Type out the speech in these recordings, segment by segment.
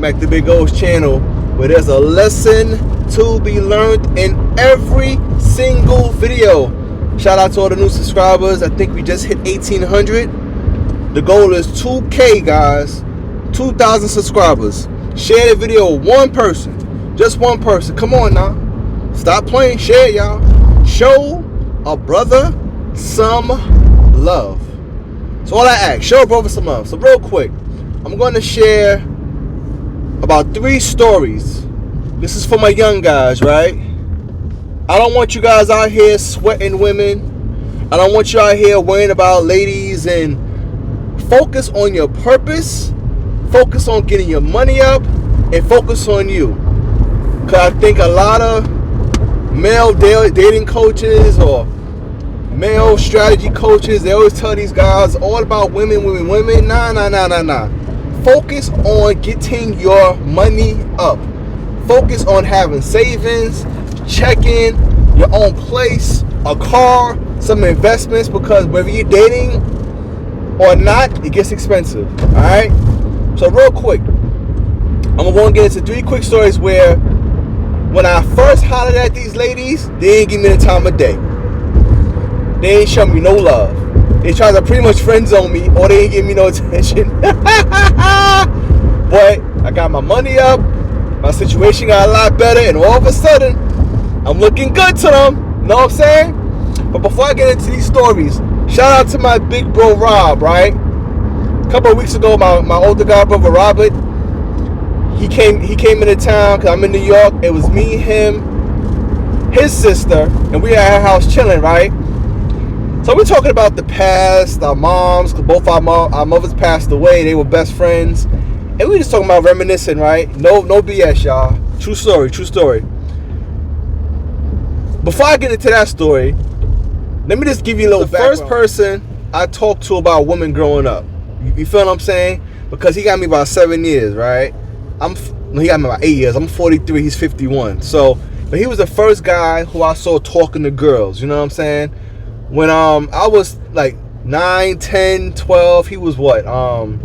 back to Big O's channel, where there's a lesson to be learned in every single video. Shout out to all the new subscribers. I think we just hit 1,800. The goal is 2K, guys. 2,000 subscribers. Share the video with one person. Just one person. Come on now. Stop playing. Share, y'all. Show a brother some love. So all I ask, show a brother some love. So real quick, I'm going to share about 3 stories. This is for my young guys, right? I don't want you guys out here sweating women. I don't want you out here worrying about ladies. And focus on your purpose. Focus on getting your money up. And focus on you. Because I think a lot of male dating coaches or male strategy coaches, they always tell these guys all about women. Nah. Focus on getting your money up. Focus on having savings, checking, your own place, a car, some investments, because whether you're dating or not, it gets expensive. Alright? So real quick, I'm going to get into 3 quick stories where when I first hollered at these ladies, they ain't give me the time of day. They ain't show me no love. They tried to pretty much friend zone me, or they ain't give me no attention. But I got my money up, my situation got a lot better, and all of a sudden, I'm looking good to them. Know what I'm saying? But before I get into these stories, shout out to my big bro Rob, right? A couple of weeks ago, my older guy brother Robert, he came into town because I'm in New York. It was me, him, his sister, and we at our house chilling, right? So we're talking about the past, our moms, because both our mothers passed away. They were best friends. And we were just talking about reminiscing, right? No BS, y'all. True story. Before I get into that story, let me just give you a little background. The first person I talked to about women growing up. You feel what I'm saying? Because he got me about 7 years, right? He got me about 8 years. I'm 43, he's 51. But he was the first guy who I saw talking to girls. You know what I'm saying? When I was like 9, 10, 12, he was what? 9,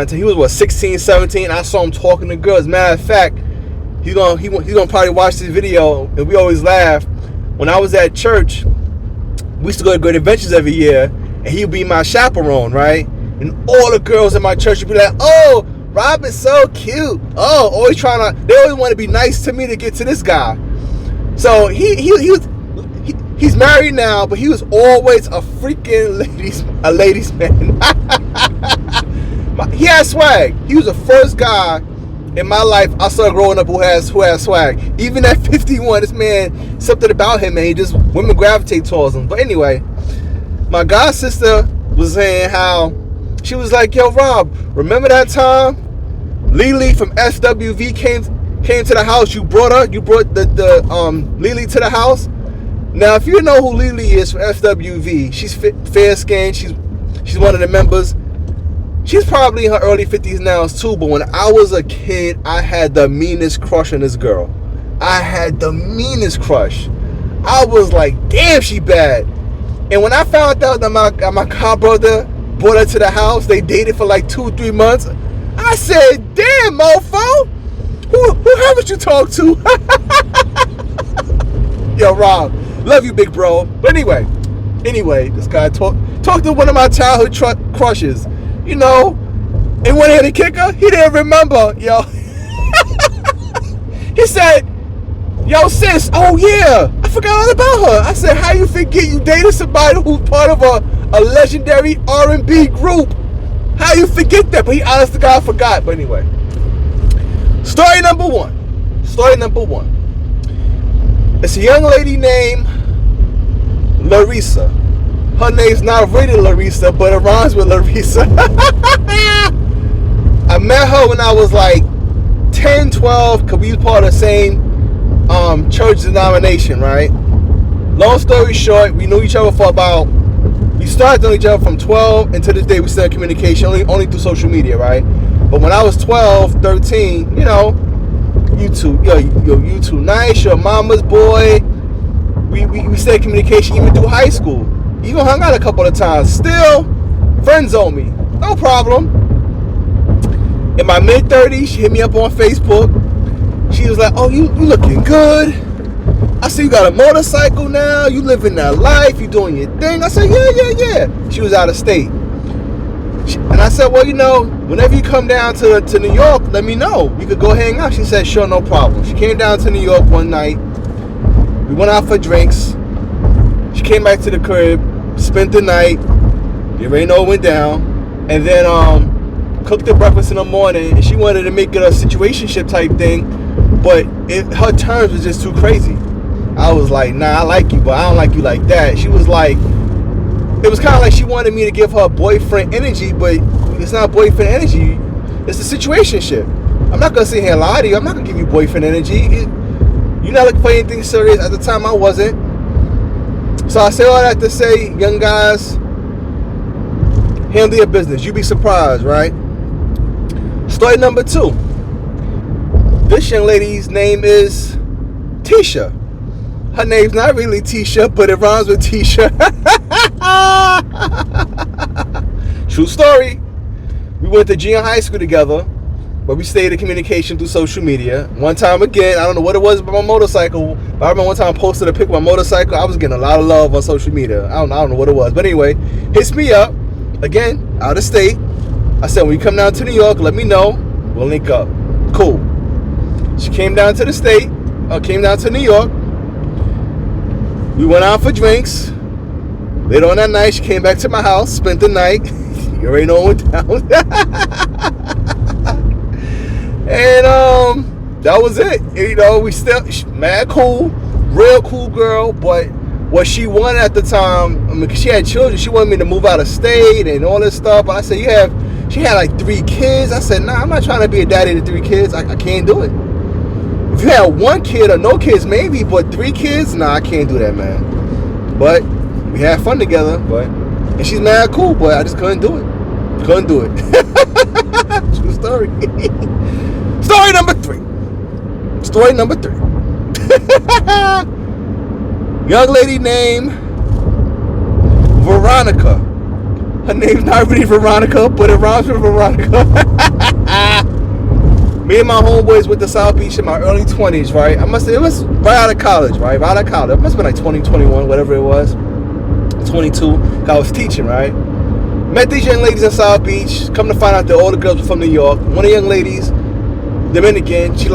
10, he was what, 16, 17. I saw him talking to girls. Matter of fact, he's gonna probably watch this video, and we always laugh. When I was at church, we used to go to Great Adventures every year, and he'd be my chaperone, right? And all the girls in my church would be like, "Oh, Rob is so cute. Oh, they always want to be nice to me to get to this guy." So he's married now, but he was always a freaking ladies man. He had swag. He was the first guy in my life I saw growing up who has swag. Even at 51, this man, something about him, man, women gravitate towards him. But anyway, my god sister was saying how she was like, "Yo, Rob, remember that time Lily from SWV came to the house? You brought the Lily to the house." Now, if you know who Lily is from SWV, she's fair skinned. She's one of the members. She's probably in her early 50s now too. But when I was a kid, I had the meanest crush on this girl. I had the meanest crush. I was like, damn, she bad. And when I found out that my god brother brought her to the house, they dated for like 2-3 months. I said, damn, mofo, who haven't you talked to? Yo, Rob, love you, big bro. But anyway, this guy talked to one of my childhood crushes, you know, and when he had a kicker, he didn't remember, yo. He said, "Yo, sis, oh yeah, I forgot all about her." I said, "How you forget you dated somebody who's part of a legendary R&B group? How you forget that?" But he honest to God forgot. But anyway, story number one. It's a young lady named Larissa. Her name's not really Larissa, but it rhymes with Larissa. I met her when I was like 10, 12, because we was part of the same church denomination, right? Long story short, we knew each other we started knowing each other from 12, and to this day we still have communication, only through social media, right? But when I was 12, 13, you know, you two nice, your mama's boy. We stayed in communication even through high school. Even hung out a couple of times. Still, friend zone me. No problem. In my mid-30s, she hit me up on Facebook. She was like, oh, you looking good. I said, you got a motorcycle now. You living that life. You doing your thing. I said, yeah. She was out of state. And I said, well, whenever you come down to New York, let me know. We could go hang out. She said, sure, no problem. She came down to New York one night. We went out for drinks. She came back to the crib, spent the night. You already know it went down. And then cooked the breakfast in the morning. And she wanted to make it a situationship type thing. But her terms was just too crazy. I was like, nah, I like you, but I don't like you like that. She was like, it was kind of like she wanted me to give her boyfriend energy, but it's not boyfriend energy. It's a situationship. I'm not going to sit here and lie to you. I'm not going to give you boyfriend energy. You're not looking for anything serious. At the time, I wasn't. So I say all that to say, young guys, handle your business. You'd be surprised, right? Story number 2. This young lady's name is Tisha. Her name's not really Tisha, but it rhymes with Tisha. True story. We went to junior high school together, but we stayed in communication through social media. One time again, I don't know what it was about my motorcycle, but I remember one time I posted a pic of my motorcycle. I was getting a lot of love on social media. I don't know what it was. But anyway, hits me up, again, out of state. I said, when you come down to New York, let me know. We'll link up. Cool. She came down to the state, came down to New York. We went out for drinks. Later on that night, she came back to my house, spent the night. You already know what went down. And that was it. We still mad cool, real cool girl. But what she wanted at the time, because she had children, she wanted me to move out of state and all this stuff. But I said, she had like 3 kids. I said, nah, I'm not trying to be a daddy to 3 kids. I can't do it. If you had 1 kid or no kids, maybe, but 3 kids, nah, I can't do that, man. But we had fun together, and she's mad cool, but I just couldn't do it. Couldn't do it. True story. Story number 3. Young lady named Veronica. Her name's not really Veronica, but it rhymes with Veronica. Me and my homeboys went to South Beach in my early 20s, right? It was right out of college, right? Right out of college. It must have been like 20, 21, whatever it was. 22. I was teaching, right? Met these young ladies in South Beach. Come to find out that all the girls were from New York. One of the young ladies, Dominican, she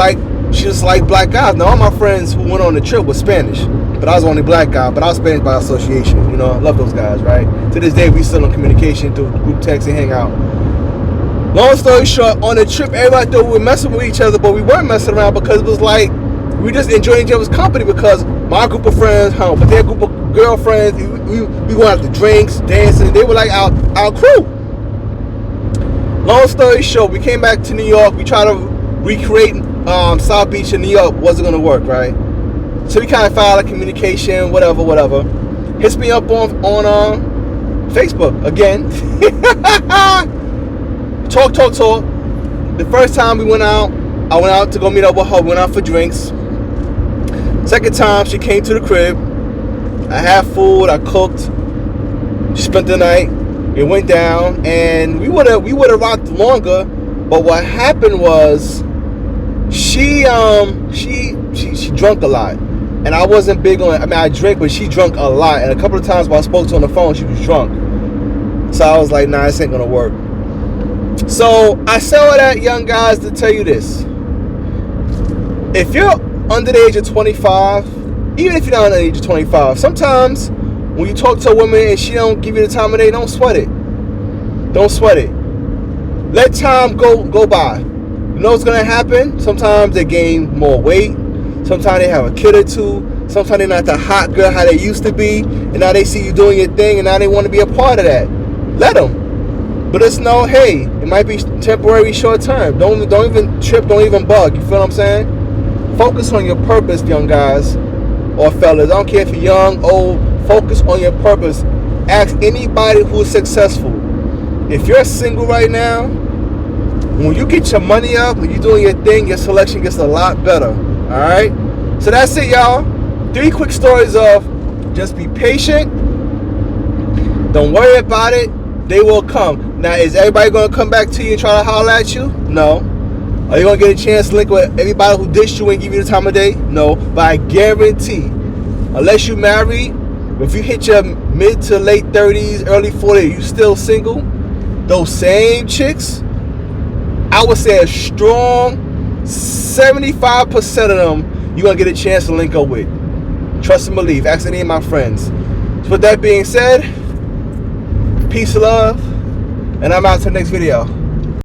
just liked black guys. Now, all my friends who went on the trip were Spanish. But I was the only black guy. But I was Spanish by association. I love those guys, right? To this day, we still in communication through group text and hang out. Long story short, on the trip, everybody thought we were messing with each other, but we weren't messing around because it was like we just enjoying each other's company because my group of friends hung, but their group of girlfriends, we went out to drinks, dancing. They were like our crew. Long story short, we came back to New York. We tried to recreate South Beach in New York. Wasn't going to work, right? So we kind of filed a communication, whatever. Hits me up on Facebook again. Talk. The first time we went out, I went out to go meet up with her. We went out for drinks. Second time, she came to the crib. I had food. I cooked. She spent the night. It went down, and we would have rocked longer. But what happened was, she drunk a lot, and I wasn't big on. I drank, but she drunk a lot. And a couple of times while I spoke to her on the phone, she was drunk. So I was like, nah, this ain't gonna work. So I say all that, young guys, to tell you this. If you're under the age of 25, even if you're not under the age of 25, sometimes when you talk to a woman and she don't give you the time of day, don't sweat it. Don't sweat it. Let time go by. You know what's going to happen? Sometimes they gain more weight. Sometimes they have a kid or 2. Sometimes they're not the hot girl how they used to be. And now they see you doing your thing and now they want to be a part of that. Let them. But it's no, hey, it might be temporary, short term. Don't even trip, don't even bug. You feel what I'm saying? Focus on your purpose, young guys or fellas. I don't care if you're young, old. Focus on your purpose. Ask anybody who's successful. If you're single right now, when you get your money up, when you're doing your thing, your selection gets a lot better. All right? So that's it, y'all. 3 quick stories of just be patient. Don't worry about it. They will come. Now, is everybody going to come back to you and try to holler at you? No. Are you going to get a chance to link with everybody who dissed you and give you the time of day? No. But I guarantee, unless you married, if you hit your mid to late 30s, early 40s, you still single, those same chicks, I would say a strong 75% of them you're going to get a chance to link up with. Trust and believe. Ask any of my friends. So with that being said, peace and love, and I'm out to the next video.